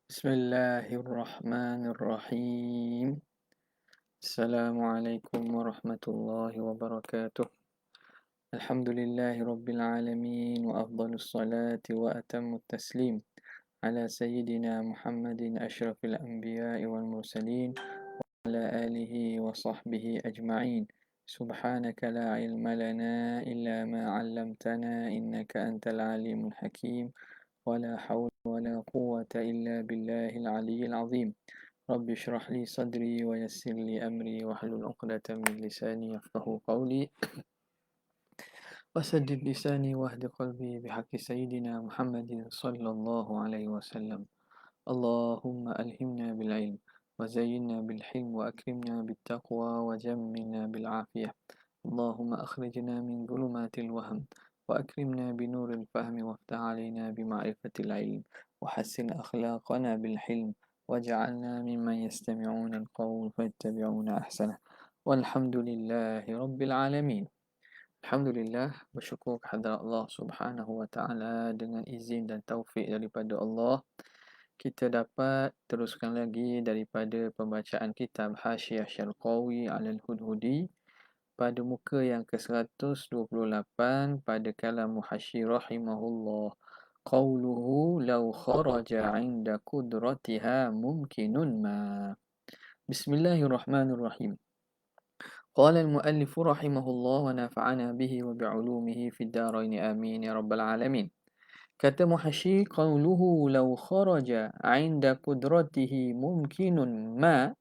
Bismillahirrahmanirrahim. Assalamualaikum warahmatullahi wabarakatuh. Alhamdulillahi rabbil alamin wa afdalus salati wa atammut taslim ala sayyidina Muhammadin asyrafil anbiya'i wal mursalin ala alihi wa sahbihi ajma'in. Subhanaka la ilma lana illa ma 'allamtana innaka antal alimul hakim. ولا حول ولا قوة إلا بالله العلي العظيم. رب اشرح لي صدري ويسر لي أمري واحلل عقدة من لساني يفقه قولي وسدد لساني واهد قلبي بحق سيدنا محمد صلى الله عليه وسلم. اللهم ألهمنا بالعلم وزينا بالحلم وأكرمنا بالتقوى وجملنا بالعافية. اللهم أخرجنا من ظلمات الوهم وأكرمنا بنور الفهم وافتح علينا بمعرفة العلم وحسن أخلاقنا بالحلم واجعلنا ممن يستمعون القول فيتبعون أحسنه والحمد لله رب العالمين. Alhamdulillah, bersyukur kepada Allah Subhanahu wa taala dengan izin dan taufik daripada Allah kita dapat teruskan lagi daripada pembacaan kitab Hasyiah Syarqawi 'alal Hudhudi pada muka yang ke-128 pada kalam Muhasyi rahimahullah. Qauluhu law kharaja 'inda qudratiha mumkinun ma. Bismillahirrahmanirrahim. Qala al-muallif rahimahullah wa nafa'ana bihi wa bi'ulumihi fid darain amin ya rabbal alamin. Kata Muhasyi, qauluhu law kharaja 'inda qudratihi mumkinun ma,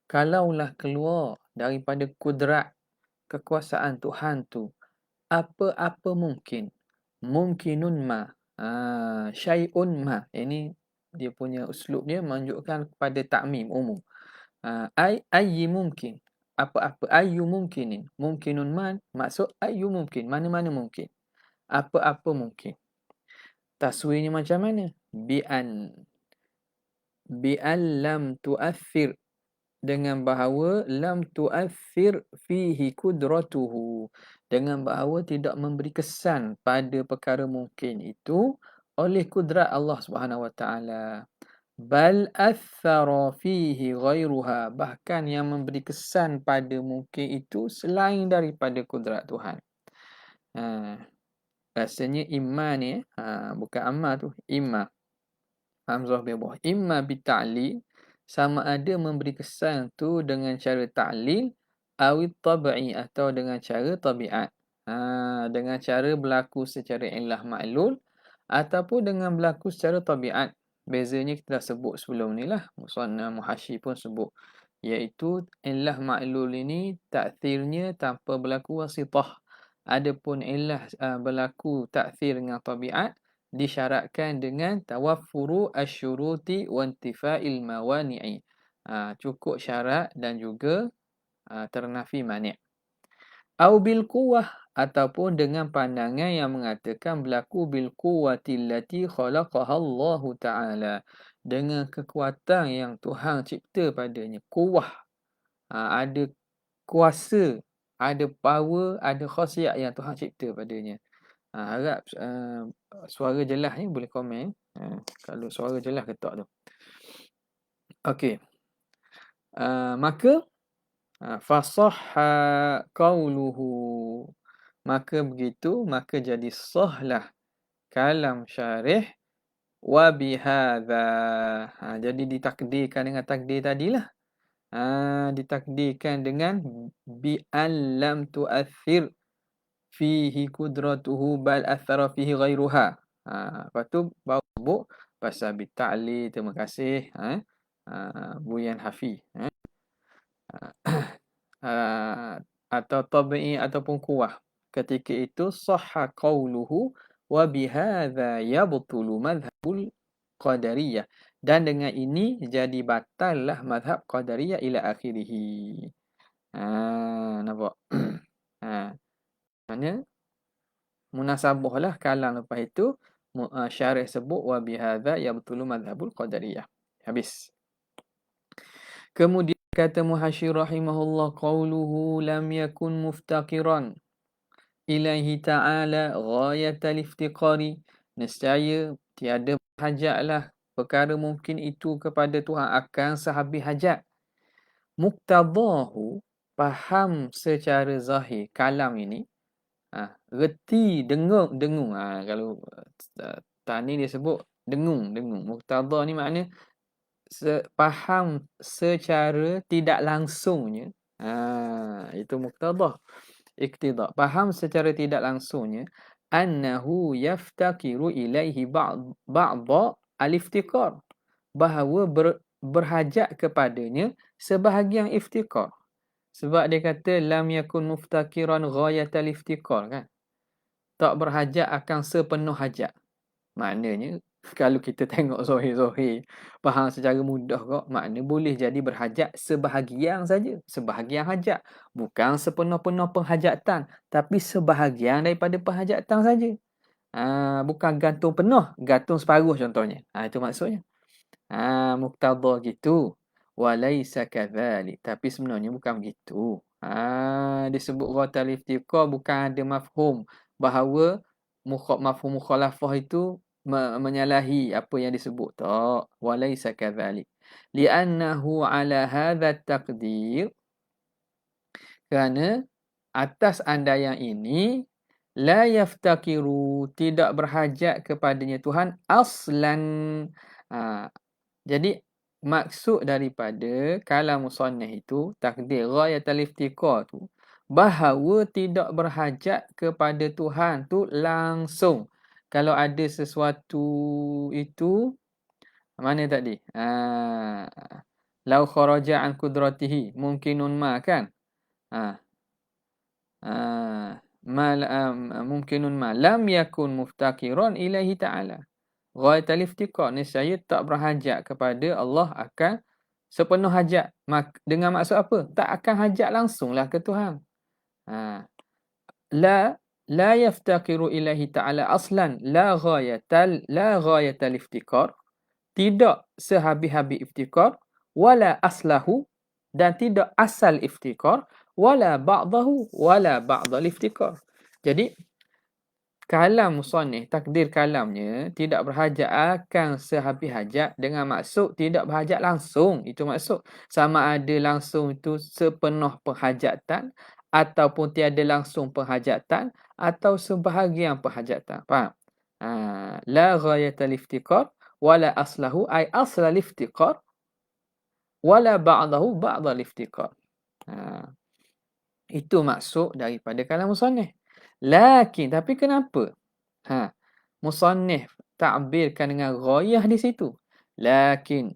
kalaulah keluar daripada kudrat kekuasaan Tuhan tu apa-apa mungkin. Mumkinun ma, syai'un ma, ini dia punya uslub dia menunjukkan kepada ta'mim umum. Ayyi mungkin, apa-apa, ayyu mungkinin, mungkinun ma maksud ayyu mungkin, mana-mana mungkin, apa-apa mungkin. Taswirnya macam mana? Bi'an lam tu'athir, dengan bahawa lam tu'athir fihi kudratuhu, dengan bahawa tidak memberi kesan pada perkara mungkin itu oleh kudrat Allah Subhanahu wa taala. Bal athara fihi ghairuha, bahkan yang memberi kesan pada mungkin itu selain daripada kudrat Tuhan. Rasanya imma ni bukan amma tu, imma hamzah bi bawah, imma bi ta'lil, sama ada memberi kesan tu dengan cara ta'lil awit tab'i, atau dengan cara tabiat, dengan cara berlaku secara illah ma'lul ataupun dengan berlaku secara tabiat. Bezanya kita dah sebut sebelum ni lah, Musannaf Muhasyi pun sebut, iaitu illah ma'lul ini ta'thirnya tanpa berlaku wasitah. Adapun illah berlaku ta'thir dengan tabiat disyaratkan dengan tawaffuru asyuruti wa intifa'il mawani'i. Cukup syarat dan juga ternafi mani'. Au bil quwwah, ataupun dengan pandangan yang mengatakan berlaku bil quwwati allati khalaqaha Allah Ta'ala, dengan kekuatan yang Tuhan cipta padanya. Quwwah, ada kuasa, ada power, ada khasiat yang Tuhan cipta padanya. Harap suara jelas ni, boleh komen kalau suara jelas ke tak tu. Okey. Maka fasahha qauluhu, maka begitu, maka jadi sahlah kalam syarih wa bihadza. Jadi ditakdirkan dengan takdir tadilah. Ditakdirkan dengan bi lam tu'athir fihi kudratuhu bal athara fihi ghairuha. Lepas tu baru sebut pasal bi ta'li. Terima kasih Buyan Hafi. Atau tabi'i ataupun kuwah. Ketika itu sahha qauluhu wa bihadza yabtulu madhhabul qadariyah, dan dengan ini jadi batallah madhab qadariyah ila akhirih. Nampak? Mana munasabahlah kalam lepas itu syarih sebut wa bihadza yabtulu madhhabul qadariyah. Habis. Kemudian kata Muhasyi rahimahullah, qauluhu lam yakun muftaqiran ilaihi ta'ala ghayatal iftiqari, nescaya tiada hajatlah perkara mungkin itu kepada Tuhan akan sehabis hajat. Muktadahu, faham secara zahir kalam ini, reti dengung. Kalau tani dia sebut dengung. Muktadah ni makna faham secara tidak langsungnya. Itu muktadah. Iqtidah. Faham secara tidak langsungnya annahu yaftakiru ilaihi ba'da al-iftikar. Bahawa berhajat kepadanya sebahagian iftikar. Sebab dia kata lam yakun muftakiran ghayatal iftikar kan. Tak berhajat akan sepenuh hajat. Maknanya kalau kita tengok zahir-zahir, faham secara mudah kok, makna boleh jadi berhajat sebahagian saja, sebahagian hajat, bukan sepenuh-penuh penghajatan, tapi sebahagian daripada penghajatan saja. Bukan gantung penuh, gantung separuh contohnya. Itu maksudnya. Muqtadah gitu. Walaysa kadzalik. Tapi sebenarnya bukan begitu. Disebut ghatal iftiqah bukan ada mafhum bahawa mafhum mukhalafah itu menyalahi apa yang disebut. Tak. Walaysa kadzalik. Li'annahu ala hadha taqdir. Kerana atas andaian ini la yaftakiru, tidak berhajat kepadanya Tuhan aslan. Jadi maksud daripada kalam musannaf itu takdir ghayatul iftiqar tu bahawa tidak berhajat kepada Tuhan tu langsung. Kalau ada sesuatu itu mana tadi? Lau kharaja an qudratihi mungkinun ma kan? Ah, mungkinun ma lam yakun muftakiran ilahi ta'ala. Ghayatul iftiqar, nescaya tak berhajat kepada Allah akan sepenuh hajat. Dengan maksud apa? Tak akan hajat langsunglah ke Tuhan. La yaftakiru ilahi ta'ala aslan la ghayatal iftiqar. Tidak sehabis-habis iftiqar, wala aslahu, dan tidak asal iftiqar, wala ba'dahu, wala ba'dal iftiqar. Jadi kalam musannif, takdir kalamnya tidak berhajat akan sehabis hajat dengan maksud tidak berhajat langsung. Itu maksud. Sama ada langsung itu sepenuh penghajatan ataupun tiada langsung penghajatan atau sebahagian penghajatan. Faham? La ghayatal iftiqar wala aslahu ay aslal iftiqar wala ba'dahu ba'dal iftiqar. Itu maksud daripada kalam musannif. Tapi kenapa? Musannif ta'birkan dengan ghayah di situ. Lakin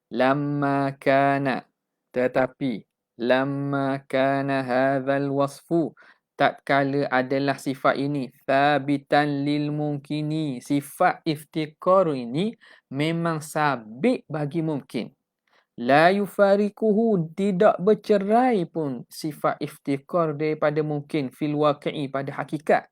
lamma kana, tetapi lamma kana hadzal wasfu, tatkala adalah sifat ini thabitan lil mumkini, sifat iftiqar ini memang sabit bagi mungkin. La yufarikuhu, tidak bercerai pun sifat iftiqar daripada mungkin fil waqi'i, pada hakikat.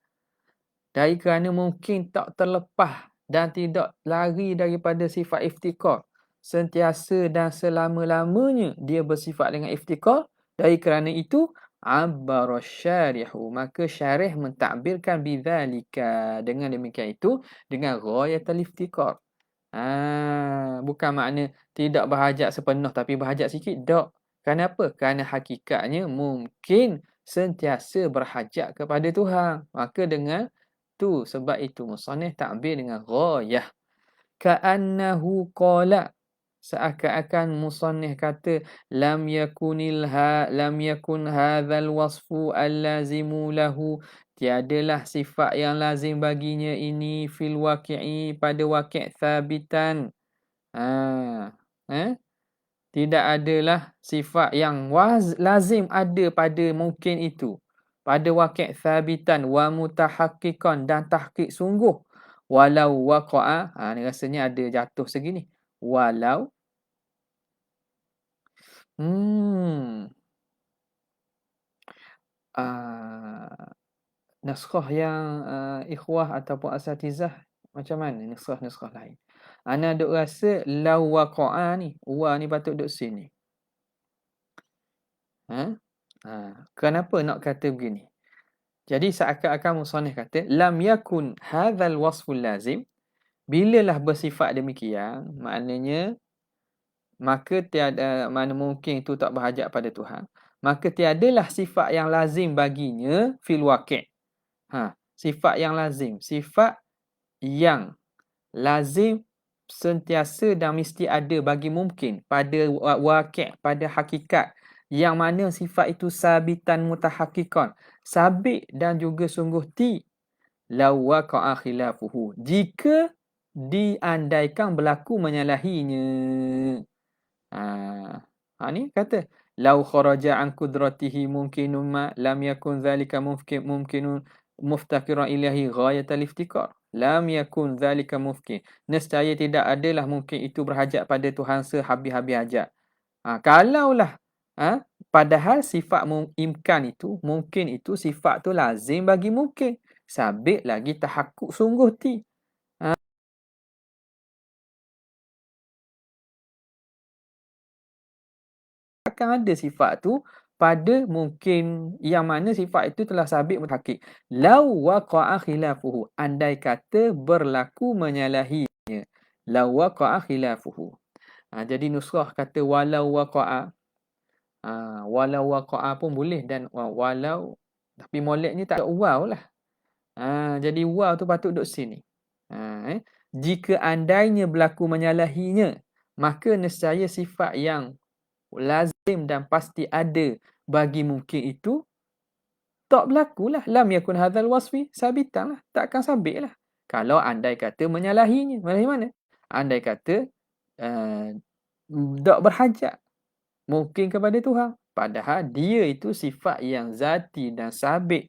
Dari kerana mungkin tak terlepas dan tidak lari daripada sifat iftiqar. Sentiasa dan selama-lamanya dia bersifat dengan iftiqar. Dari kerana itu, abbara syarihu, maka syarih mentakbirkan bidzalika, dengan demikian itu, dengan ghayatul iftiqar. Bukan makna tidak berhajat sepenuh tapi berhajat sikit. Tak. Kenapa? Kerana hakikatnya mungkin sentiasa berhajat kepada Tuhan. Maka dengan tu, sebab itu musannif ta'bir dengan ghayah. Ka'annahu qala, seakan-akan musannif kata lam yakun hadzal wasfu allazimu lahu, tiadalah sifat yang lazim baginya ini fil waqi'i, pada waqi' thabitan. Tidak adalah sifat yang lazim ada pada mungkin itu, pada waqi' thabitan wa mutahaqqiqan, dan tahqiq sungguh. Walau waqa'a, ni rasanya ada jatuh segini. Walau naskah yang ikhwah ataupun asatizah macam mana naskah lain? Ana duk rasa law waqa'a ni, wa ni patut duk sini. Kenapa nak kata begini? Jadi seakan-akan musannif kata lam yakun hadzal wasful lazim, Bilalah bersifat demikian, maknanya maka tiada mana mungkin itu tak berhajat pada Tuhan. Maka tiadalah sifat yang lazim baginya fil waqi'. Sifat yang lazim, sifat yang lazim sentiasa dan mesti ada bagi mungkin pada waqi', pada hakikat, yang mana sifat itu sabitan mutahaqqiqan, sabit dan juga sungguh law waqa'a khilafuhu, jika diandaikan berlaku menyalahinya. Ni kata law kharaja an qudratihi mumkinun ma lam yakun dhalika mumkinun muftakiran ilahi ghayatal iftikar. Lam yakun dhalika mumkin. Nescaya tidak adalah mungkin itu berhajat pada Tuhan sehabis-habis hajat. Kalaulah padahal sifat imkan itu, mungkin itu, sifat tu lazim bagi mungkin. Sabit lagi tahakkuk sungguh ti. Akan ada sifat tu pada mungkin yang mana sifat itu telah sabit mutahakkik. Law waqa'a khilafuhu, andai kata berlaku menyalahinya. Law waqa'a khilafuhu. Jadi nusrah kata walau waqa'a. Walau waqa'a pun boleh, dan walau, tapi moleknya tak ada waw lah. Jadi waw tu patut duduk sini. Jika andainya berlaku menyalahinya, maka nescaya sifat yang lazim dan pasti ada bagi mungkin itu tak berlakulah. Lam yakun hadzal wasfi sabitan lah. Takkan sabit lah. Kalau andai kata menyalahinya. Menyalahi mana? Andai kata tak berhajat mungkin kepada Tuhan. Padahal dia itu sifat yang zati dan sabit,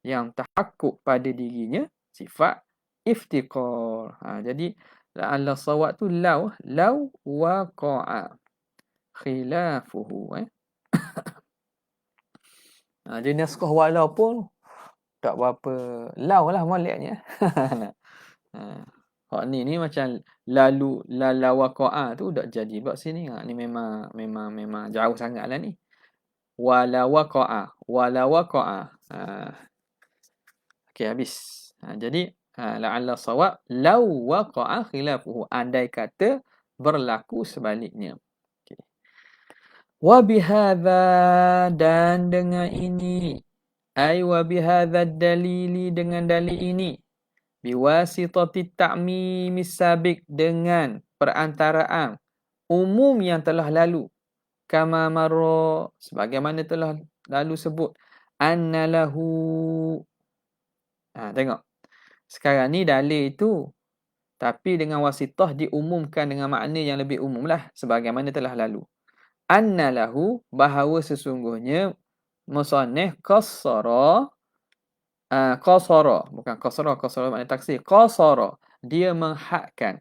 yang tahakkuk pada dirinya, sifat iftiqar. Jadi la'alla sawab tu law waqa'a khilafuhu. Jadi naskah walaupun tak berapa law lah moleknya. Hak ni macam lalu lala waqa'a tu tak jadi buat sini. Ni memang jauh sangatlah ni. Wala waqa'a. Okey, habis. Jadi la'alla sawab law waqa'a khilafuhu, andai kata berlaku sebaliknya. Okay. Wa bihadza, dan dengan ini, ai wa bihadza dalili, dengan dalil ini, biwasitati ta'mimis sabiq, dengan perantaraan umum yang telah lalu, kama marra, sebagaimana telah lalu sebut, annalahu. Tengok. Sekarang ni dalil itu, tapi dengan wasitah diumumkan dengan makna yang lebih umum lah, sebagaimana telah lalu. Anna lahu, bahawa sesungguhnya musannif qassara, bukan qassara makna taksir, qassara, dia menghadkan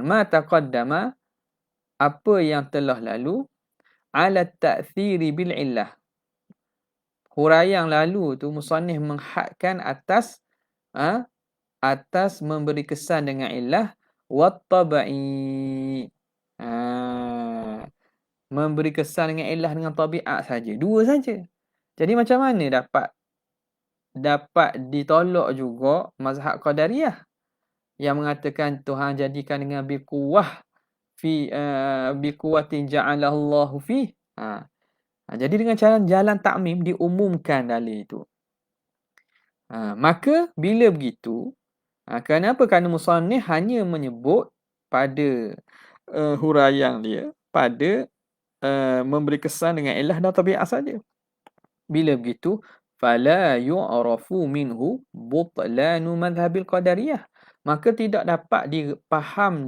ma taqaddama, apa yang telah lalu, ala ta'thiri bil illah. Huraian yang lalu tu musannif menghadkan atas memberi kesan dengan illah, wat tabai, memberi kesan dengan ilah dengan tabiat saja. Dua saja. Jadi macam mana dapat ditolak juga mazhab Qadariyah yang mengatakan Tuhan jadikan dengan biquwah biquwatin ja'alallahu fi. Jadi dengan cara jalan takmim diumumkan dalil itu. Maka bila begitu, kenapa? Kerana musannif hanya menyebut pada huraian dia pada memberi kesan dengan ilah dan tabiat saja. Bila begitu, fala yu'rafu minhu butlanu madhhabil qadariyah, maka tidak dapat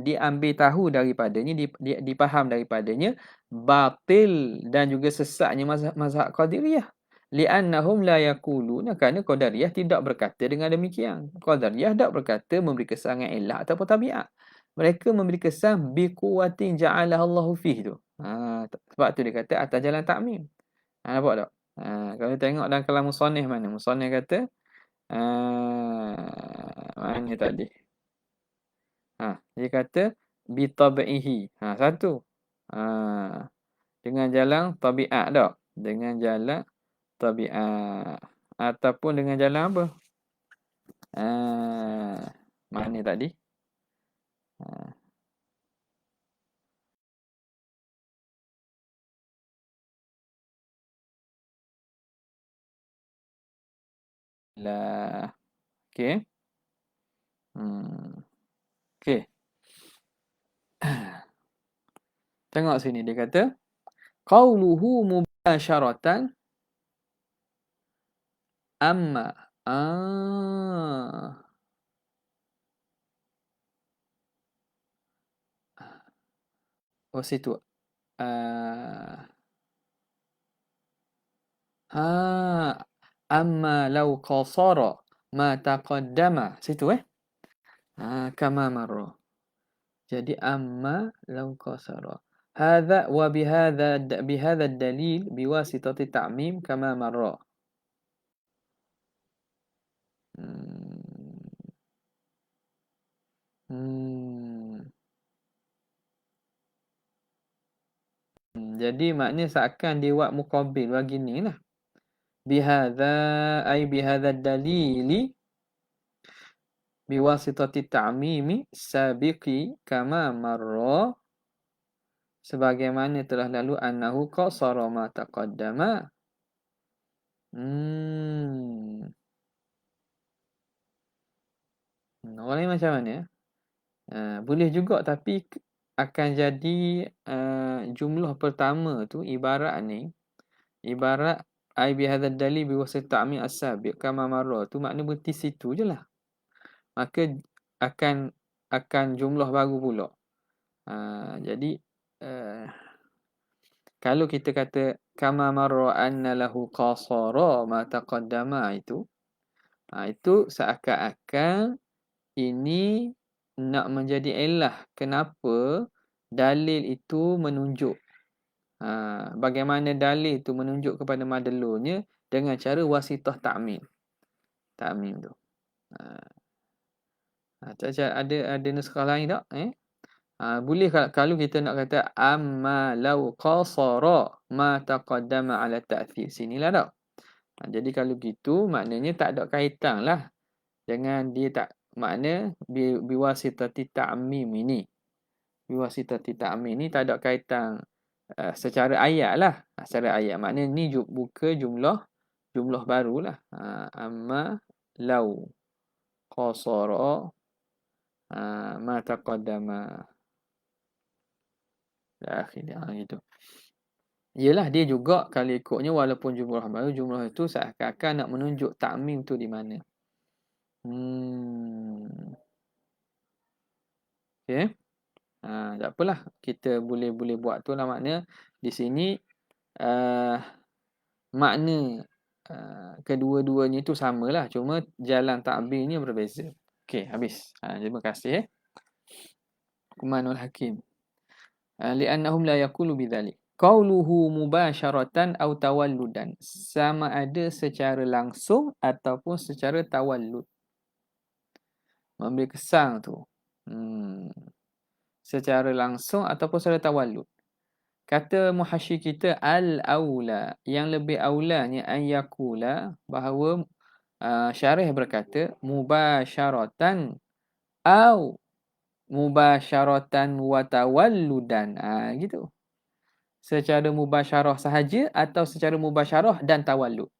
diambil tahu daripadanya, dipaham daripadanya batil dan juga sesatnya mazhab qadariyah. Li'annahum la yaquluna, kerana qadariyah tidak berkata dengan demikian. Qadariyah tak berkata memberi kesan dengan ilah ataupun tabiat. Mereka memberi kesan biquwatin ja'alahu Allahu fih tu. Sebab tu dia kata atas jalan takmim. Nampak tak? Kalau tengok dalam kalam musannif mana? Musannif kata mana tadi? Dia kata bitab'ihi. Satu. Dengan jalan tabiat tak? Dengan jalan tabiat. Ataupun dengan jalan apa? Mana tadi? Ha. Lah. Okey. Hmm. Okey. Tengok sini dia kata qauluhu mubasharatan amma. Ah. Oh situ. Ah. Ha. Amma law qasara ma taqaddama. Situ kama marra. Jadi amma law qasara. Hadha wa bihadha dalil biwasitati ta'mim kama marra. Hmm. Hmm. Jadi maknanya seakan dia buat muqabil bagi ni lah. Bihadha ay bihadha dalili biwasitati ta'mimi sabiqi kama marra sebagaimana telah lalu annahu qasara ma taqaddama. Hmm. Orang lain macam mana? Boleh juga tapi akan jadi jumlah pertama tu ibarat ni. Ibarat ai bihadzal dalil biwasat ta'mi as-sabiq kama marra tu makna berhenti situ je lah. Maka akan jumlah baru pula. Jadi uh, kalau kita kata kama marra anna lahu qasara ma taqaddama itu seakan-akan ini nak menjadi ilah kenapa dalil itu menunjuk. Bagaimana dalil itu menunjuk kepada madlulnya dengan cara wasitah ta'mim. Ta'mim tu. Ada nuskah lain tak? Boleh kalau kita nak kata amma law qasara ma taqaddama ala ta'thir. Sinilah tak? Jadi kalau gitu maknanya tak ada kaitan lah dengan dia tak makna biwasitati ta'mim ini. Biwasitati ta'mim ini tak ada kaitan secara ayat lah. Secara ayat maknanya ni buka jumlah barulah. Amma law qasara ma taqaddama akhirnya gitu. Yalah dia juga kalau ikutnya walaupun jumlah baru jumlah itu seakan-akan nak menunjuk ta'mim tu di mana. Okey. Tak apalah kita boleh buat tu lah makna di sini makna kedua-duanya itu samalah cuma jalan ta'birnya berbeza. Okey habis. Terima kasih. Kumanul Hakim. Li'annahum la yaqulu bidzalik. Qauluhu mubasharatan aw tawalludan. Sama ada secara langsung ataupun secara tawallud. Memberi kesan tu. Secara langsung ataupun secara tawallud. Kata muhasyi kita al-aula. Yang lebih aulanya an yaqula bahawa syarih berkata mubasharatan aw mubasharatan wa tawalludan. Gitu. Secara mubasyarah sahaja atau secara mubasyarah dan tawallud.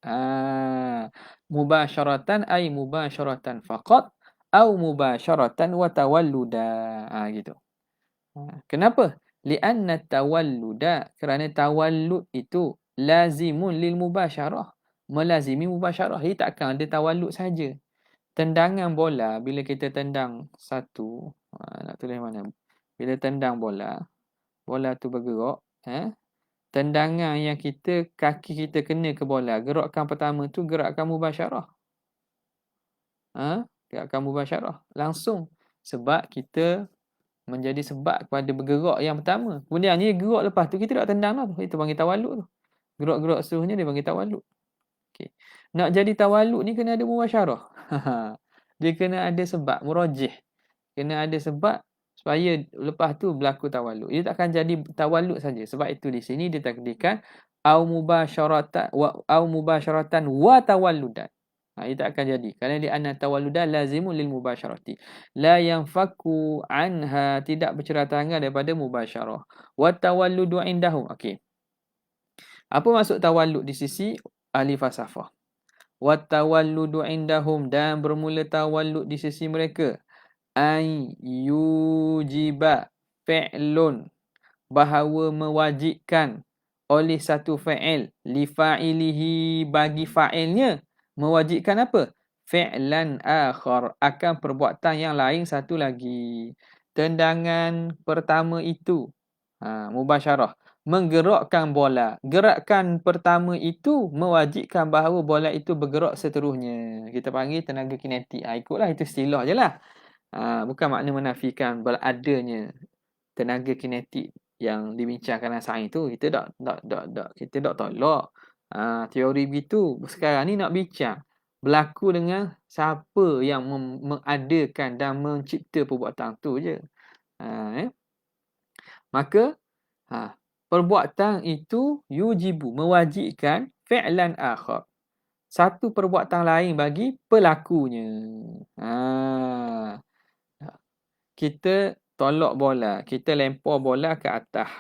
Mubasyaratan ay mubasyaratan faqat au mubasyaratan wa tawalluda. Gitu. Kenapa? Li'anna tawalluda kerana tawallud itu lazimun lil mubasyarah. Melazimi mubasyarah. Dia takkan ada tawallud saja. Tendangan bola bila kita tendang satu, nak tulis mana? Bila tendang bola tu bergerak, tendangan yang kaki kita kena ke bola, gerakan pertama tu gerakan mubasyarah. Gerakan mubasyarah langsung sebab kita menjadi sebab kepada bergerak yang pertama. Kemudian ni gerak lepas tu kita tak tendang lah tu. Itu panggil tawallud tu. Gerak-gerak seterusnya dia panggil tawallud. Okey. Nak jadi tawallud ni kena ada mubasyarah. Dia kena ada sebab murajih. Kena ada sebab supaya lepas tu berlaku tawallud. Ia takkan jadi tawallud saja. Sebab itu di sini ditakdirkan au mubasyaratan wa tawalludan. Ia tak akan jadi. Kerana di anna tawalluda lazimun lil mubasyarati. La yanfaku anha, tidak bercerai tangan daripada mubasyarah. Wa tawalludu indahum. Okey. Apa maksud tawallud di sisi ahli falsafah? Wa tawalludu indahum, dan bermula tawallud di sisi mereka. Ay yujiba fi'lun, bahawa mewajibkan oleh satu fa'il li fa'ilihi, bagi fa'ilnya mewajibkan apa? Fi'lan akhar, akan perbuatan yang lain satu lagi. Tendangan pertama itu mubasyarah, menggerakkan bola. Gerakan pertama itu mewajibkan bahawa bola itu bergerak seterusnya. Kita panggil tenaga kinetik. Ikutlah, itu istilah je lah. Bukan makna menafikan beradanya tenaga kinetik yang dibincangkan dalam sains tu. Kita kita tak tolak. Teori begitu. Sekarang ni nak bincang berlaku dengan siapa yang mengadakan dan mencipta perbuatan tu je. Maka perbuatan itu yujibu, mewajibkan fi'lan akhar, satu perbuatan lain bagi pelakunya. Kita tolak bola, kita lempar bola ke atas.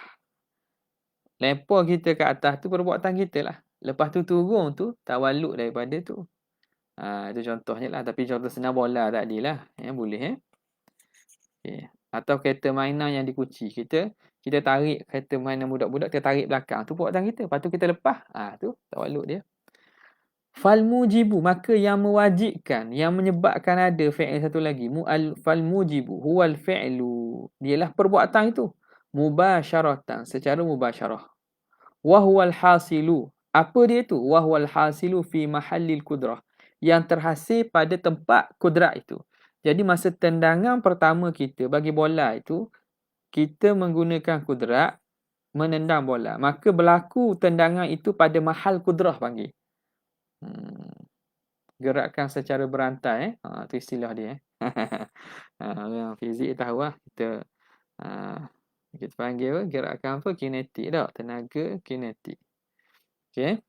Lempar kita ke atas tu perbuatan kita lah. Lepas tu turun tu tawallud daripada tu. Itu contohnya lah. Tapi contoh senang bola tadi lah. Boleh. Okay. Atau kereta mainan yang dikunci. Kita tarik kereta mainan budak-budak, kita tarik belakang. Tu perbuatan kita. Lepas tu kita lepas. Tu tawallud dia. Fal mujibu, maka yang mewajibkan, yang menyebabkan ada fi'il satu lagi. Fal mujibu huwal fi'lu, dialah perbuatan itu. Mubasyaratan, secara mubasyarah. Wa huwal hasilu, apa dia tu? Wa huwal hasilu fi mahallil kudrah, yang terhasil pada tempat kudrat itu. Jadi masa tendangan pertama kita bagi bola itu, kita menggunakan kudrat menendang bola. Maka berlaku tendangan itu pada mahal kudrah panggil. Gerakan secara berantai. Itu istilah dia. Yang fizik tahu lah. Kita panggil gerakan apa? Kinetik tak? Tenaga kinetik. Okay.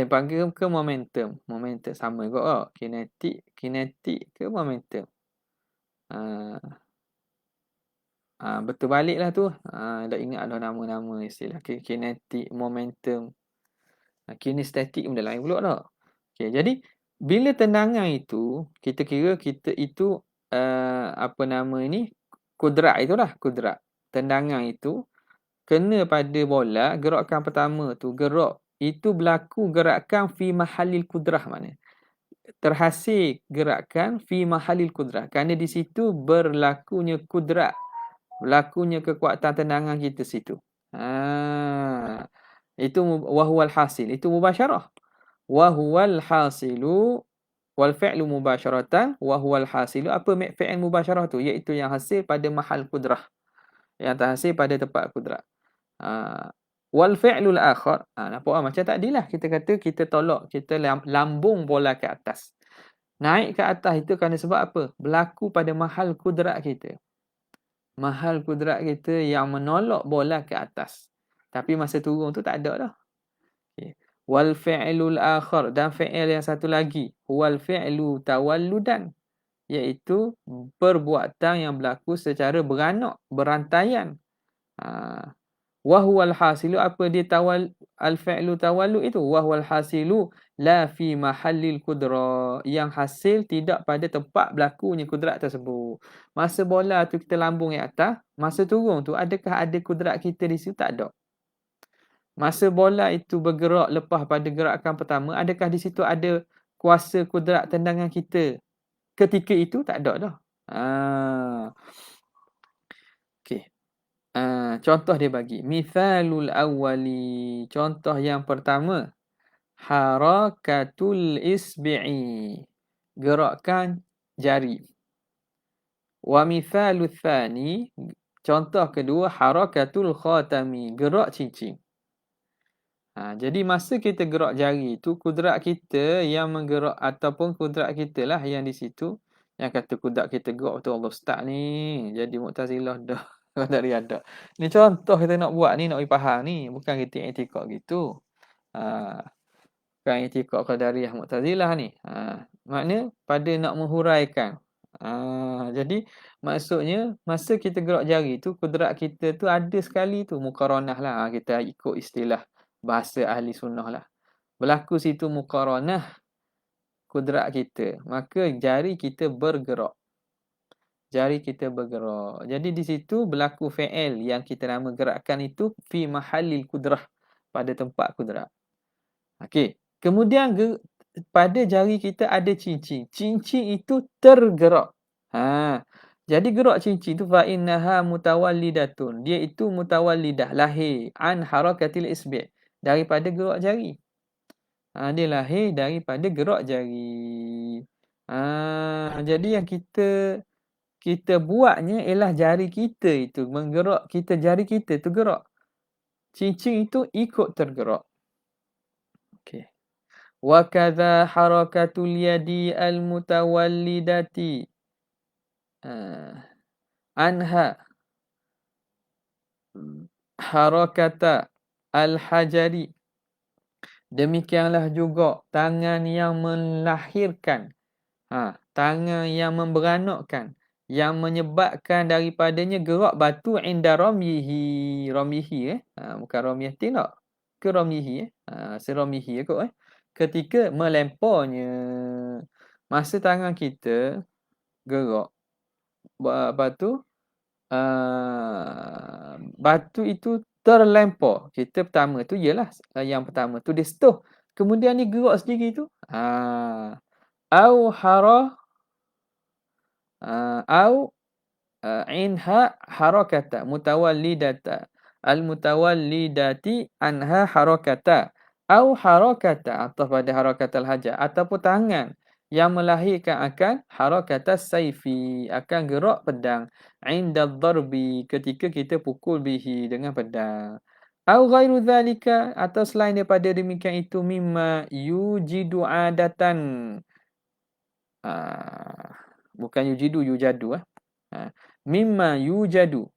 Panggil ke momentum. Momentum sama juga. Kinetik ke momentum. Betul balik lah tu. Dah ingat dah nama-nama istilah. Kinetik, momentum. Kinestetik benda lain pula tak? Okay, jadi bila tendangan itu, kita kira kita itu kudrat itulah, kudrat. Tendangan itu kena pada bola, gerakan pertama tu, gerak itu berlaku gerakan fi mahallil kudrah, mana terhasil gerakan fi mahallil kudrah, kerana di situ berlakunya kudrat, berlakunya kekuatan tendangan kita situ. Itu wahwal hasil, itu mubasyarah. Wahwal hasilu wal fi'lu mubasyaratan wahwal hasilu. Apa fi'il mubasyarah tu? Iaitu yang hasil pada mahal kudrah, yang terhasil pada tempat kudrat. Wal fi'lul akhar, nampak macam tadilah kita kata kita tolak, kita lambung bola ke atas. Naik ke atas itu kerana sebab apa? Berlaku pada mahal kudrat kita. Mahal kudrat kita yang menolak bola ke atas. Tapi masa turun tu tak ada dah. Okay. Wal fi'lul akhar, dan fi'il yang satu lagi, wal fi'lu tawalludan, iaitu perbuatan yang berlaku secara beranak, berantaian. Wa huwal hasilu, apa dia al fi'lu tawallud itu? Wa huwal hasilu la fi mahallil qudra, yang hasil tidak pada tempat berlakunya kudrat tersebut. Masa bola tu kita lambung ke atas, masa turun tu adakah ada kudrat kita di situ? Tak ada. Masa bola itu bergerak lepas pada gerakan pertama, adakah di situ ada kuasa kudrat tendangan kita ketika itu? Tak ada dah. Okey. Contoh dia bagi. Mithalul awwali, contoh yang pertama. Harakatul isbi'i, gerakan jari. Wa mithalul thani, contoh kedua. Harakatul khatami, gerak cincin. Jadi masa kita gerak jari tu, kudrat kita yang menggerak, ataupun kudrat kita lah yang di situ. Yang kata kudrat kita gerak tu Allah Ustaz ni, jadi Mu'tazilah dah. Dari ada. Ni contoh kita nak buat ni, nak faham ni. Bukan kita i'tikad gitu. bukan i'tiqad Qadariyah Mu'tazilah ni. Makna pada nak menghuraikan. Jadi maksudnya masa kita gerak jari tu, kudrat kita tu ada sekali tu muqaranah lah. Kita ikut istilah bahasa ahli sunnah lah. Berlaku situ muqaranah kudrat kita. Maka jari kita bergerak. Jari kita bergerak. Jadi di situ berlaku fi'il yang kita nama gerakkan itu fi mahallil kudrah. Pada tempat kudrat. Okey. Kemudian pada jari kita ada cincin. Cincin itu tergerak. Jadi gerak cincin tu fa innaha mutawallidatun. Dia itu mutawallidah, lahir an harakatil isbi' daripada gerak jari. Dia lahir daripada gerak jari. Jadi yang kita buatnya ialah jari kita itu menggerak, jari kita tu gerak. Cincin itu ikut tergerak. Okey. Wa kadza harakatul yadi al mutawallidati anha harakata al hajari. Demikianlah juga tangan yang melahirkan, tangan yang memberanakkan, yang menyebabkan daripadanya gerak batu inda ramyihi. Ramyihi bukan ramyati tak. Ke ramyihi seramihi kot ketika melemparnya. Masa tangan kita gerak batu batu itu terlempar. Kita pertama tu ialah yang pertama tu dia sentuh. Kemudian ni gerak sendiri tu. Au hara au inha harakata mutawallidata al-mutawallidati anha harakata au harakata atau pada harakatul hajar ataupun tangan yang melahirkan akan harakatas saifi akan gerak pedang inda darbi ketika kita pukul bihi dengan pedang au ghairu zalika atau selain daripada demikian itu mimma yujidu adatan bukan yujidu yujadu mimma yujadu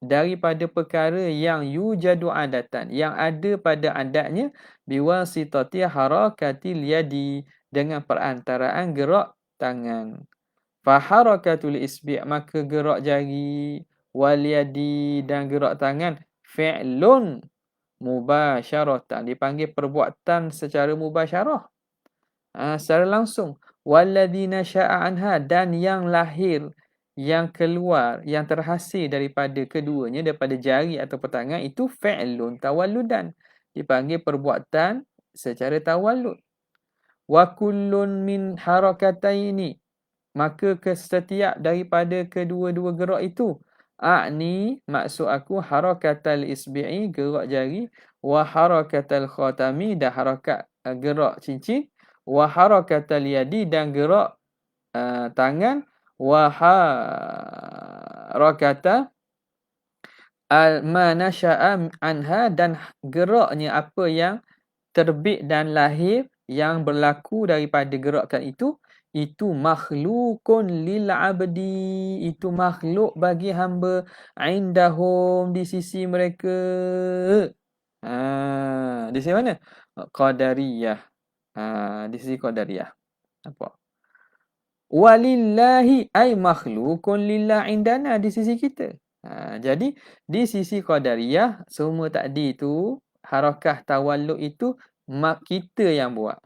daripada perkara yang yujadu adatan yang ada pada adatnya biwasitati harakatil yadi dengan perantaraan gerak tangan fa harakatul isbi' maka gerak jari wal yadi dan gerak tangan fi'lun mubasyaratan dipanggil perbuatan secara mubasyarah secara langsung walladzina sya'a anha dan yang lahir yang keluar yang terhasil daripada keduanya daripada jari atau tangan itu fi'lun tawalludan dipanggil perbuatan secara tawallud wa kullun min harakataini maka setiap daripada kedua-dua gerak itu maksud aku harakatal isbi'i gerak jari wa harakatal khatami dan harakat gerak cincin wa harakatal yadi dan gerak tangan wa harakata al-manasya'a anha dan geraknya apa yang terbit dan lahir yang berlaku daripada gerakan itu makhlukun lil abdi itu makhluk bagi hamba indahum di sisi mereka di sisi mana qadariyah di sisi qadariyah apa walillahi ay makhlukun lillah indana di sisi kita. Jadi di sisi qadariyah semua tadi tu harakah tawallud itu kita yang buat.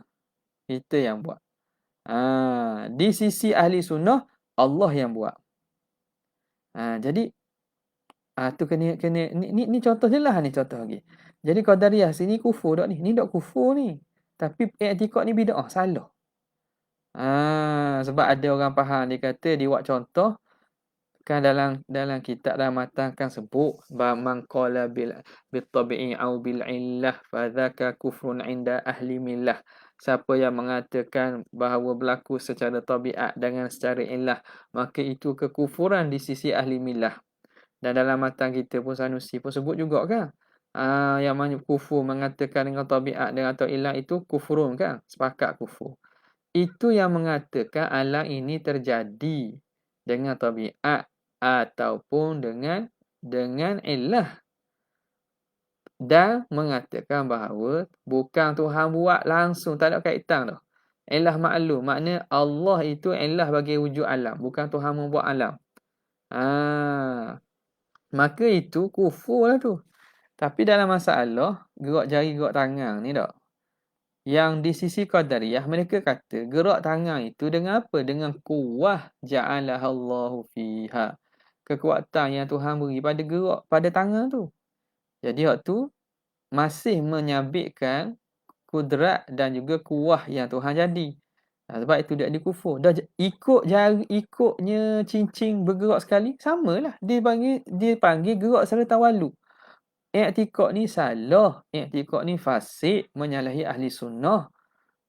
Kita yang buat. Di sisi ahli sunnah Allah yang buat. Jadi tu kena ni contoh je lah ni contoh lagi. Jadi qadariyah sini kufur tak ni? Ni tak kufur ni. Tapi i'tikad ni bid'ah salah. Sebab ada orang faham dia kata dia buat contoh kan dalam kitab dalam matan kan sebut man qala bil tabi'i au bil illah fa dzaka kufrun inda ahli millah. Siapa yang mengatakan bahawa berlaku secara tabiat dengan secara illah maka itu kekufuran di sisi ahli millah. Dan dalam matan kita pun Sanusi pun sebut juga kan. Yang mana kufur mengatakan dengan tabiat dengan atau illah itu kufurun kan? Sepakat kufur. Itu yang mengatakan alam ini terjadi dengan tabiat ataupun dengan illah. dan mengatakan bahawa bukan Tuhan buat langsung, tak ada kaitan dah. Ilah maklum, makna Allah itu ilah bagi wujud alam, bukan Tuhan membuat alam. Maka itu kufur lah tu. Tapi dalam masalah gerak jari, gerak tangan ni tak, yang di sisi Qadariyah mereka kata gerak tangan itu dengan apa? Dengan kuwah ja'alahallahu fiha. Kekuatan yang Tuhan beri pada gerak pada tangan tu. Jadi waktu masih menyabitkan kudrat dan juga kuwah yang Tuhan jadi. Sebab itu dia dikufur. Dah ikut jari, ikutnya cincin bergerak sekali, samalah. Dia panggil gerak secara tawaluk. I'tikad ni salah. I'tikad ni fasik, menyalahi ahli sunnah.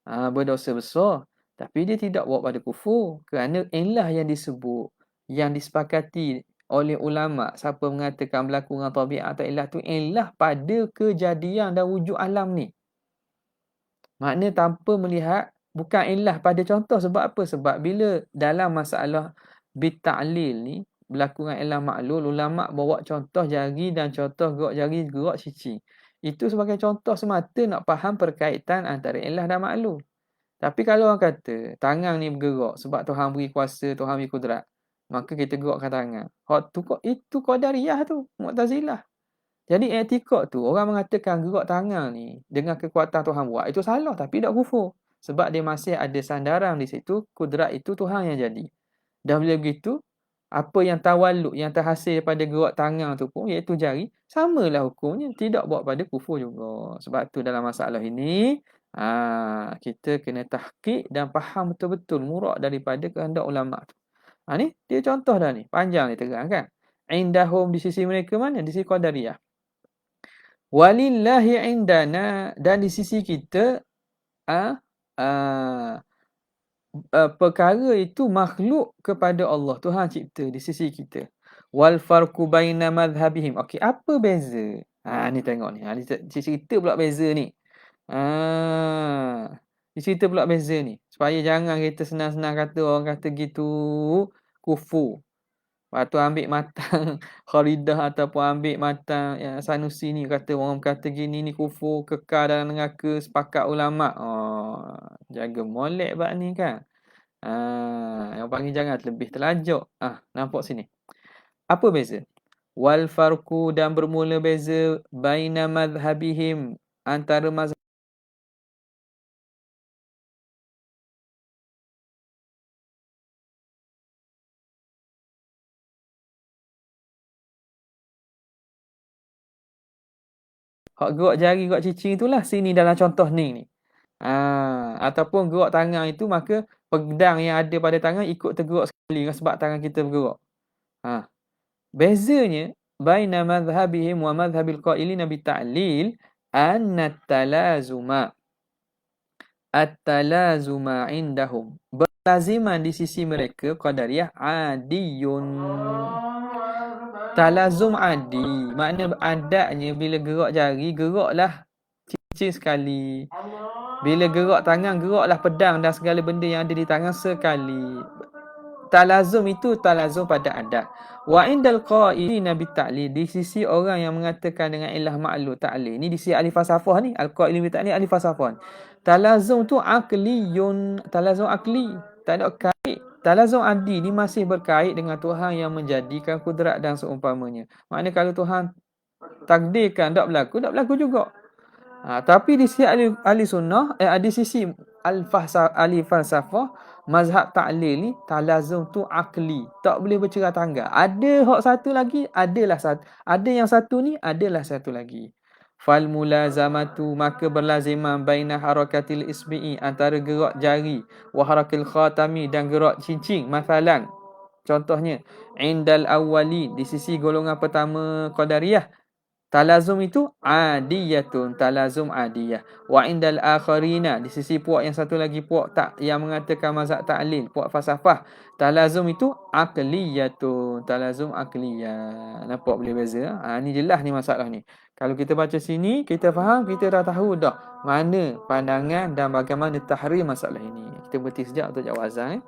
Berdosa besar. Tapi dia tidak bawa pada kufur. Kerana ilah yang disebut, yang disepakati oleh ulama, siapa mengatakan berlaku dengan tabiat atau ilah tu, ilah pada kejadian dan wujud alam ni. Makna tanpa melihat, bukan ilah pada contoh. Sebab apa? Sebab bila dalam masalah bita'lil ni, berlaku dengan ilah maklul, ulama' bawa contoh jari dan contoh gerak jari, gerak cici. Itu sebagai contoh semata nak faham perkaitan antara ilah dan maklul. Tapi kalau orang kata tangan ni bergerak sebab Tuhan beri kuasa, Tuhan beri kudrat, maka kita gerakkan tangan. Itu Qadariyah tu, Mu'tazilah. Jadi i'tikad tu, orang mengatakan gerak tangan ni dengan kekuatan Tuhan buat, itu salah tapi tak kufur. Sebab dia masih ada sandaran di situ, kudrat itu Tuhan yang jadi. Dan bila begitu, apa yang tawaluk, yang terhasil pada gerak tangan tu pun, iaitu jari, samalah hukumnya. Tidak buat pada kufur juga. Sebab tu dalam masalah ini, kita kena tahqiq dan faham betul-betul murak daripada kehendak ulama' tu. Ni, dia contoh dah ni. Panjang ni terang kan. Indahum di sisi mereka mana? Di sisi Qadariyah. Walillahi indana, dan di sisi kita perkara itu makhluk kepada Allah, Tuhan cipta di sisi kita. Wal farqu baina madhhabihim. Okey, apa beza? Ni tengok ni. Cerita pula beza ni. Cerita pula beza ni. Supaya jangan kita senang-senang kata orang kata gitu kufur. Lepas tu ambil matang Kharidah ataupun ambil matang Sanusi ni, kata orang kata gini ni kufur, kekal dalam neraka, sepakat ulama'. Jaga molek bab ni kan. Yang panggil jangan lebih terlajuk. Nampak sini. Apa beza? Wal farqu, dan bermula beza, baina madhhabihim, antara mazhab hak gerak jari, gerak cicing itulah sini dalam contoh ni. Ataupun gerak tangan itu, maka pedang yang ada pada tangan ikut tergerak sekali sebab tangan kita bergerak. Bezanya baina madhhabihim wa madhhabil qailina bita'lil anna at-talazuma indahum, berlaziman di sisi mereka Qadariyah adiyun. Talazum adi, makna adatnya bila gerak jari, geraklah cincin sekali. Bila gerak tangan, geraklah pedang dan segala benda yang ada di tangan sekali. Talazum itu talazum pada adat. Wa indal qailina bita'lil, di sisi orang yang mengatakan dengan ilah maklul ta'lil. Ni di sisi ahli falsafah ni, al-qailin bita'lil ahli falsafah. Talazum tu akliyun, talazum akli, tak ada kait. Talazum adi ni masih berkait dengan Tuhan yang menjadikan kudrat dan seumpamanya. Maknanya kalau Tuhan takdirkan tak berlaku juga. Tapi di sisi ahli sunnah, di sisi ahli falsafah, mazhab ta'lil ni, talazum tu akli, tak boleh bercerah tangga. Ada hak satu lagi, ada yang satu ni, adalah satu lagi. Fal mulazamatu, maka berlaziman baina harakatil isbi'i, antara gerak jari, wa harakil khatami, dan gerak cincin. Masalan, contohnya, indal awwali, di sisi golongan pertama Qadariyah, talazum itu adiyatun, talazum adiyah. Wa indal akharina, di sisi puak yang satu lagi, puak tak yang mengatakan mazhab ta'lil, puak falsafah, talazum itu akliyatun, talazum akliyah. Nampak boleh beza? Ni jelas ni masalah ni. Kalau kita baca sini, kita faham, kita dah tahu dah mana pandangan dan bagaimana tahrir masalah ini. Kita berhenti sekejap untuk jawab azan.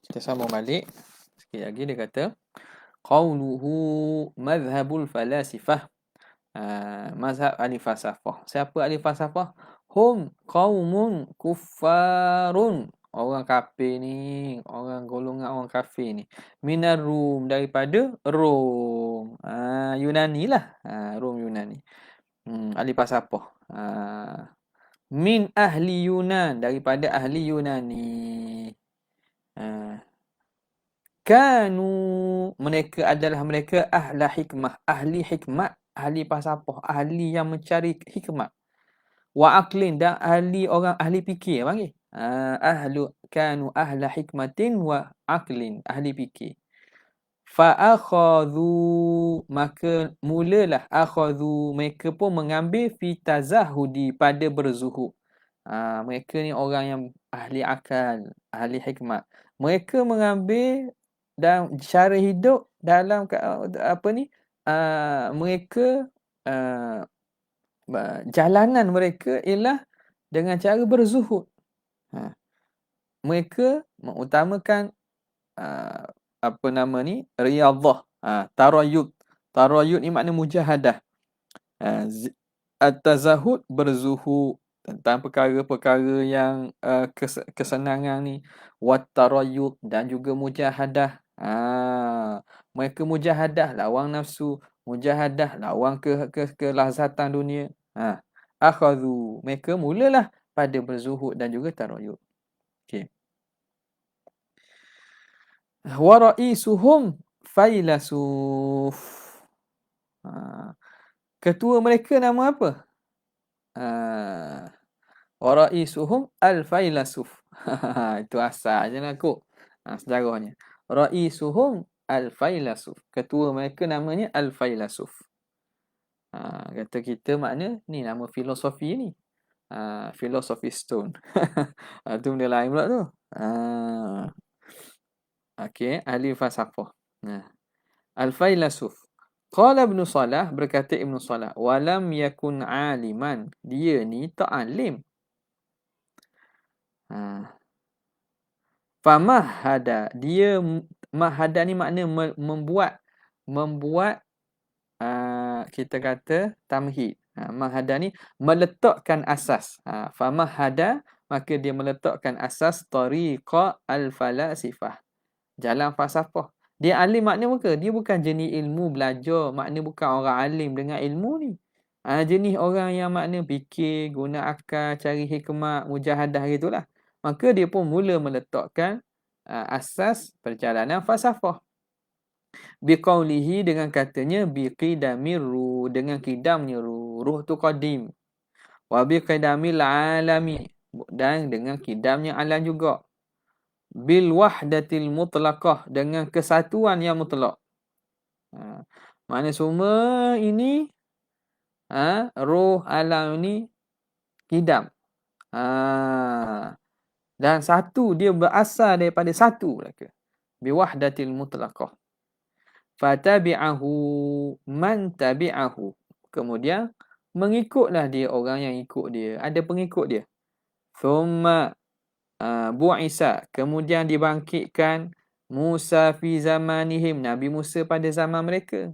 Kita sambung balik. Sikit lagi dia kata qauluhu madhhabul falasifah. Mazhab ahli falsafah. Siapa ahli falsafah? Hum qaumun kuffarun. Orang kafir ni, orang golongan orang kafir ni. Minar Rum, daripada Rom. Yunani lah. Rom Yunani. Ahli falsafah. Min ahli Yunan, daripada ahli Yunani. Kanu, mereka adalah mereka ahli hikmah, ahli falsafah, ahli yang mencari hikmah. Wa aqlin, dan orang ahli fikir panggil. Kanu ahla hikmatin wa aqlin, ahli fikir. Fa akhadhu, maka mulalah akhadhu, mereka pun mengambil fi tazahudi, pada berzuhud. Mereka ni orang yang ahli akal, ahli hikmat. Mereka mengambil dan cara hidup dalam mereka jalanan mereka ialah dengan cara berzuhud. Mereka mengutamakan riyadhah, tarayud ni makna mujahadah. At-tazahud, berzuhud tentang perkara-perkara yang kesenangan ni, wat-tarayud, dan juga mujahadah. Mereka mujahadah lawan nafsu, mujahadah lawan kelazatan dunia. Akhadhu, mereka mulalah pada berzuhud dan juga tarayud. Okey. Wa ra'isuhum failasuf. Ketua mereka nama apa? Wa ra'isuhum al-failasuf. Itu asalnya aku. Sejarahnya. Ra'isuhum al-failasuf. Ketua mereka namanya al-failasuf. Kata kita makna ni nama filosofi ni. Philosophy Stone. Itu benda lain pula tu. Okey, ahli falsafah. Al-failasuf. Qala Ibn Salah, berkata Ibn Salah, walam yakun aliman, dia ni tak alim. Famahada, dia mahada ni makna membuat kita kata tamhid. Mahada ni meletakkan asas. Famahada, maka dia meletakkan asas tariqa al-falasifah, jalan falsafah. Dia alim makna muka. Dia bukan jenis ilmu belajar. Makna bukan orang alim dengan ilmu ni. Jenis orang yang makna fikir, guna akal, cari hikmah, mujahadah gitulah. Maka dia pun mula meletakkan asas perjalanan falsafah. Biqaulihi, dengan katanya biqidamir ruh, dengan qidamnya ruh. Ruh tu qadim. Wa biqidamil alami, dan dengan qidamnya alam juga. Bil wahdatil mutlaqah, dengan kesatuan yang mutlak. Mana semua ini roh alam ini qidam. Dan satu, dia berasal daripada satu mereka. Bi wahdatil mutlaqah. Fatabi'ahu man tabi'ahu. Kemudian mengikutlah dia orang yang ikut dia. Ada pengikut dia. Thumma bu'isa, kemudian dibangkitkan Musa fi zamanihim, Nabi Musa pada zaman mereka.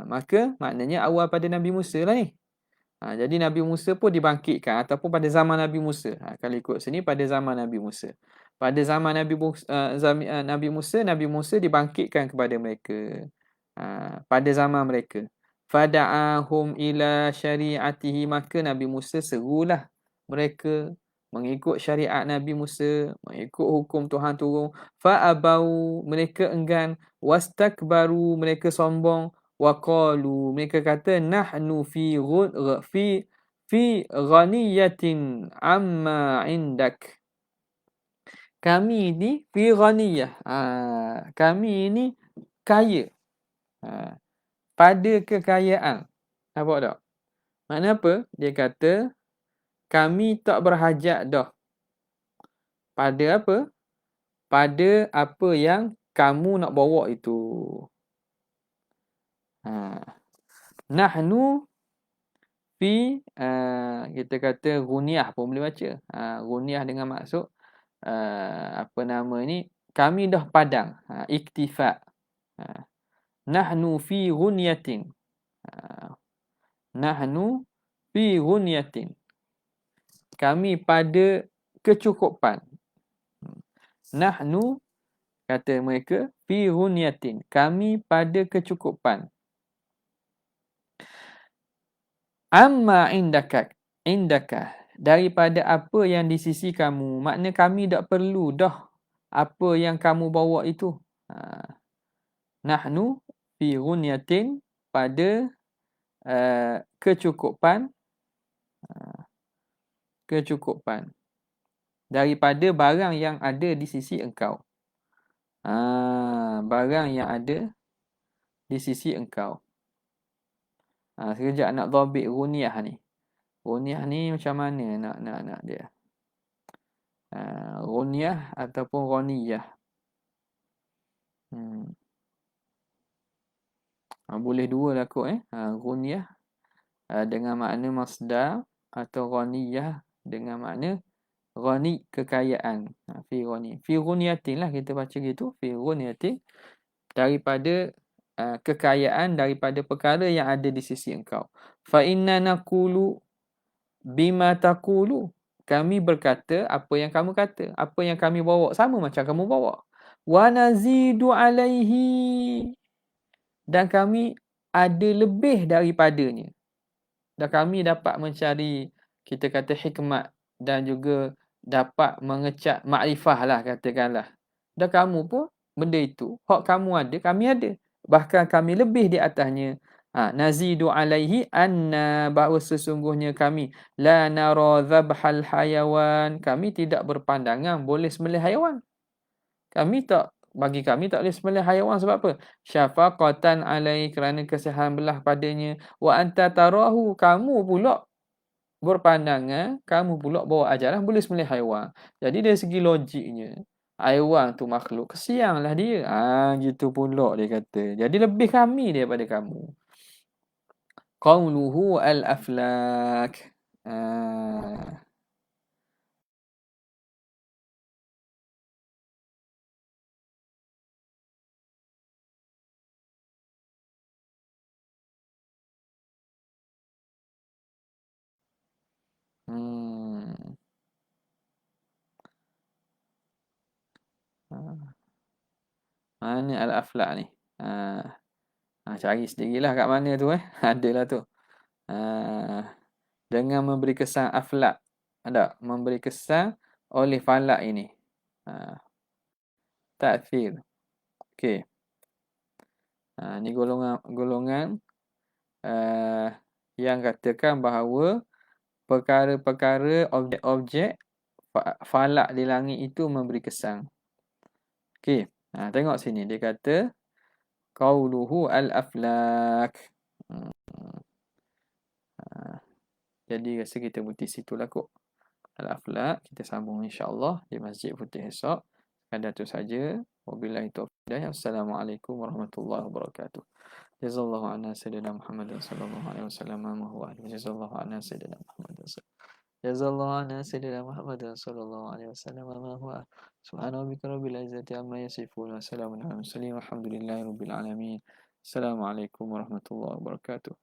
Maka maknanya awal pada Nabi Musa lah ni. Jadi Nabi Musa pun dibangkitkan ataupun pada zaman Nabi Musa. Kalau ikut sini pada zaman Nabi Musa. Pada zaman Nabi Musa dibangkitkan kepada mereka. Pada zaman mereka. Fada'ahum ila syari'atihi, maka Nabi Musa serulah mereka mengikut syariat Nabi Musa, mengikut hukum Tuhan turun. Fa'abau, mereka enggan. Wastakbaru, mereka sombong. Waqalu, mereka kata nahnu fi ghaniyatin amma indak. Kami ni fi ghaniyah. Kami ni kaya. Pada kekayaan. Nampak tak? Makna apa? Dia kata kami tak berhajat dah. Pada apa? Pada apa yang kamu nak bawa itu. Nahnu fi kita kata ghunyah pun boleh baca. Ghunyah dengan maksud apa nama ni, kami dah padang. Iktifa. Nahnu fi ghunyatin. Nahnu fi ghunyatin. Kami pada kecukupan. Nahnu, kata mereka, fi ghunyatin. Kami pada kecukupan. Amma indaka. Daripada apa yang di sisi kamu. Makna kami tak perlu dah apa yang kamu bawa itu. Nahnu fi ghunyatin, pada kecukupan. Kecukupan. Daripada barang yang ada di sisi engkau. Barang yang ada di sisi engkau. Sekejap nak dhabit ghunyah ni. Ghunyah ni macam mana nak dia? Ghunyah ataupun ghaniyah. Boleh dua lah kot. Ghunyah dengan makna masdar, atau ghaniyah dengan makna ghani, kekayaan. Fi ghani. Fi ghunyatin lah kita baca gitu. Fi ghunyatin, daripada kekayaan, daripada perkara yang ada di sisi engkau. Fa inna naqulu bima taqulu. Kami berkata apa yang kamu kata. Apa yang kami bawa sama macam kamu bawa. Wa nazidu alaihi. Dan kami ada lebih daripadanya. Dan kami dapat mencari, kita kata, hikmat, dan juga dapat mengecap makrifah lah, katakanlah. Dan kamu pun benda itu, hak kamu ada, kami ada. Bahkan kami lebih di atasnya. Nazidu alaihi anna, bahawa sesungguhnya kami la nara dhabhal hayawan. Kami tidak berpandangan boleh sembelih haiwan. Bagi kami tak boleh sembelih haiwan sebab apa? Syafaqatan alai, kerana kesihan belah padanya. Wa anta tarahu, kamu pula berpandangan, kamu pula bawa ajaran boleh sembelih haiwan. Jadi dari segi logiknya, haiwan tu makhluk, kesianlah dia. Gitu pula dia kata. Jadi lebih kami daripada kamu. Qawluhu al-aflak. Mana al-aflak ni? Cari sendirilah kat mana tu. Adalah tu. Dengan memberi kesan aflak. Ada? Memberi kesan oleh falak ini. Ta'thir. Okey. Ni golongan yang katakan bahawa perkara-perkara, objek-objek falak di langit itu memberi kesan. Okey. Tengok sini. Dia kata qauluhu al-aflak. Jadi rasa kita berhenti situlah kot. Al-aflak. Kita sambung insya-Allah di Masjid Putih esok. Sekadar itu saja. Wabillahi taufiq. Assalamualaikum warahmatullahi wabarakatuh. Jazallahu anna sayyidina Muhammad sallallahu alaihi wasallam ma huwa. Jazallahu anna sayyidina Muhammad. Jazallahu anna sayyidina Muhammad sallallahu alaihi wasallam ma huwa. Subhana rabbika rabbil izzati amma yasifun. Wa salamun alal mursalin. Walhamdulillahi rabbil alamin. Assalamualaikum warahmatullahi wabarakatuh.